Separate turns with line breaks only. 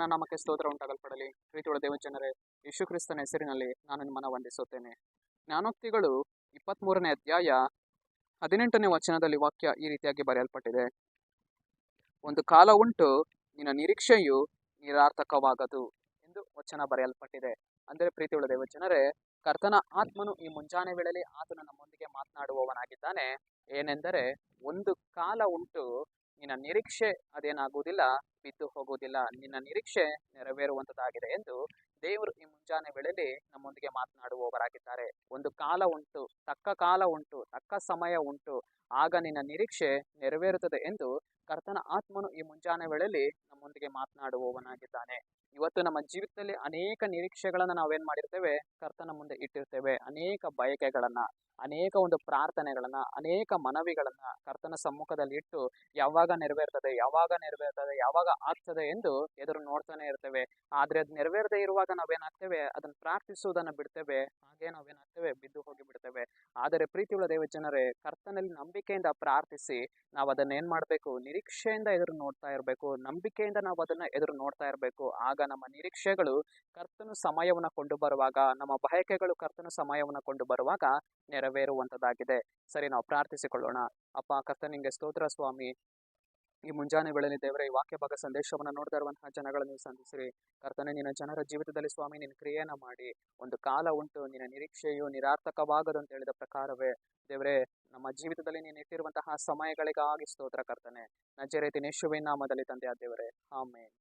ಕರ್ತನ ನಾಮಕ್ಕೆ ಸ್ತೋತ್ರ ಉಂಟಾಗಲ್ಪಡಲಿ. ಪ್ರೀತಿಯುಳ್ಳ ದೇವಜನರೇ, ಯೇಸು ಕ್ರಿಸ್ತನ ಹೆಸರಿನಲ್ಲಿ ನಾನು ನಿಮ್ಮನ್ನು ವಂದಿಸುತ್ತೇನೆ. ಜ್ಞಾನೋಕ್ತಿಗಳು 23ನೇ ಅಧ್ಯಾಯ 18ನೇ ವಚನದಲ್ಲಿ ವಾಕ್ಯ ಈ ರೀತಿಯಾಗಿ ಬರೆಯಲ್ಪಟ್ಟಿದೆ. ಒಂದು ಕಾಲ ಉಂಟು, ನಿನ್ನ ನಿರೀಕ್ಷೆಯು ನಿರಾರ್ಥಕವಾಗದು ಎಂದು ವಚನ ಬರೆಯಲ್ಪಟ್ಟಿದೆ. ಅಂದರೆ ಪ್ರೀತಿಯುಳ್ಳ ದೇವಜನರೇ, ಕರ್ತನ ಆತ್ಮನು ಈ ಮುಂಜಾನೆ ವೇಳೆಯಲ್ಲಿ ಆತನು ನಮ್ಮೊಂದಿಗೆ ಮಾತನಾಡುವವನಾಗಿದ್ದಾನೆ. ಏನೆಂದರೆ, ಒಂದು ಕಾಲ ಉಂಟು, ನಿನ್ನ ನಿರೀಕ್ಷೆ ಅದೇನಾಗುವುದಿಲ್ಲ, ಬಿದ್ದು ಹೋಗುವುದಿಲ್ಲ, ನಿನ್ನ ನಿರೀಕ್ಷೆ ನೆರವೇರುವಂತದ್ದಾಗಿದೆ ಎಂದು ದೇವರು ಈ ಮುಂಜಾನೆ ವೇಳೆಯಲ್ಲಿ ನಮ್ಮೊಂದಿಗೆ ಮಾತನಾಡುವವರಾಗಿದ್ದಾರೆ. ಒಂದು ಕಾಲ ಉಂಟು, ತಕ್ಕ ಕಾಲ ಉಂಟು, ತಕ್ಕ ಸಮಯ ಉಂಟು, ಆಗ ನಿನ್ನ ನಿರೀಕ್ಷೆ ನೆರವೇರುತ್ತದೆ ಎಂದು ಕರ್ತನ ಆತ್ಮನು ಈ ಮುಂಜಾನೆ ವೇಳೆಯಲ್ಲಿ ನಮ್ಮೊಂದಿಗೆ ಮಾತನಾಡುವವನಾಗಿದ್ದಾನೆ. ಇವತ್ತು ನಮ್ಮ ಜೀವಿತದಲ್ಲಿ ಅನೇಕ ನಿರೀಕ್ಷೆಗಳನ್ನ ನಾವೇನ್ ಮಾಡಿರ್ತೇವೆ, ಕರ್ತನ ಮುಂದೆ ಇಟ್ಟಿರ್ತೇವೆ. ಅನೇಕ ಬಯಕೆಗಳನ್ನ, ಅನೇಕ ಒಂದು ಪ್ರಾರ್ಥನೆಗಳನ್ನ, ಅನೇಕ ಮನವಿಗಳನ್ನ ಕರ್ತನ ಸಮ್ಮುಖದಲ್ಲಿ ಇಟ್ಟು ಯಾವಾಗ ನೆರವೇರ್ತದೆ, ಯಾವಾಗ ಆಗ್ತದೆ ಎಂದು ಎದುರು ನೋಡ್ತಾನೆ ಇರ್ತೇವೆ. ಆದ್ರೆ ಅದು ನೆರವೇರದೆ ಇರುವಾಗ ನಾವೇನಾಗ್ತೇವೆ, ಅದನ್ನ ಪ್ರಾರ್ಥಿಸುವುದನ್ನ ಬಿಡ್ತೇವೆ. ಹಾಗೆ ನಾವೇನಾಗ್ತೇವೆ, ಬಿದ್ದು ಹೋಗಿ ಬಿಡ್ತೇವೆ. ಆದರೆ ಪ್ರೀತಿಯುಳ್ಳ ದೇವಜನರೇ, ಕರ್ತನಲ್ಲಿ ನಂಬಿಕೆಯಿಂದ ಪ್ರಾರ್ಥಿಸಿ ನಾವು ಅದನ್ನ ಏನ್ ಮಾಡ್ಬೇಕು, ನಿರೀಕ್ಷೆಯಿಂದ ಎದುರು ನೋಡ್ತಾ ಇರಬೇಕು. ನಂಬಿಕೆಯಿಂದ ನಾವು ಅದನ್ನ ಎದುರು ನೋಡ್ತಾ ಇರಬೇಕು. ಆಗ ನಮ್ಮ ನಿರೀಕ್ಷೆಗಳು ಕರ್ತನು ಸಮಯವನ್ನು ಕೊಂಡು ಬರುವಾಗ, ನಮ್ಮ ಬಯಕೆಗಳು ಕರ್ತನು ಸಮಯವನ್ನು ಕೊಂಡು ಬರುವಾಗ ನೆರವೇರುವಂತದ್ದಾಗಿದೆ. ಸರಿ, ನಾವು ಪ್ರಾರ್ಥಿಸಿಕೊಳ್ಳೋಣ. ಅಪ್ಪ ಕರ್ತನ ನಿಂಗೆ ಸ್ತೋತ್ರ ಸ್ವಾಮಿ. ಈ ಮುಂಜಾನೆ ವೇಳೆಯಲ್ಲಿ ದೇವರ ಈ ವಾಕ್ಯ ಭಾಗ ಸಂದೇಶವನ್ನು ನೋಡ್ತಾ ಇರುವಂತಹ ಜನಗಳನ್ನು ನೀವು ಸಂಧಿಸಿರಿ. ಕರ್ತನೆ, ನಿನ್ನ ಜನರ ಜೀವಿತದಲ್ಲಿ ಸ್ವಾಮಿ ನಿನ್ನ ಕ್ರಿಯೆಯನ್ನ ಮಾಡಿ. ಒಂದು ಕಾಲ ಉಂಟು, ನಿನ್ನ ನಿರೀಕ್ಷೆಯು ನಿರಾರ್ಥಕವಾಗದು ಅಂತ ಹೇಳಿದ ಪ್ರಕಾರವೇ ದೇವರೇ, ನಮ್ಮ ಜೀವಿತದಲ್ಲಿ ನೀನು ಇಟ್ಟಿರುವಂತಹ ಸಮಯಗಳಿಗಾಗಿ ಸ್ತೋತ್ರ ಕರ್ತನೆ. ನಜರೇತಿನ ಯೇಸುವಿನ ನಾಮದಲ್ಲಿ ತಂದೆಯಾದ ದೇವರೇ, ಆಮೆನ್.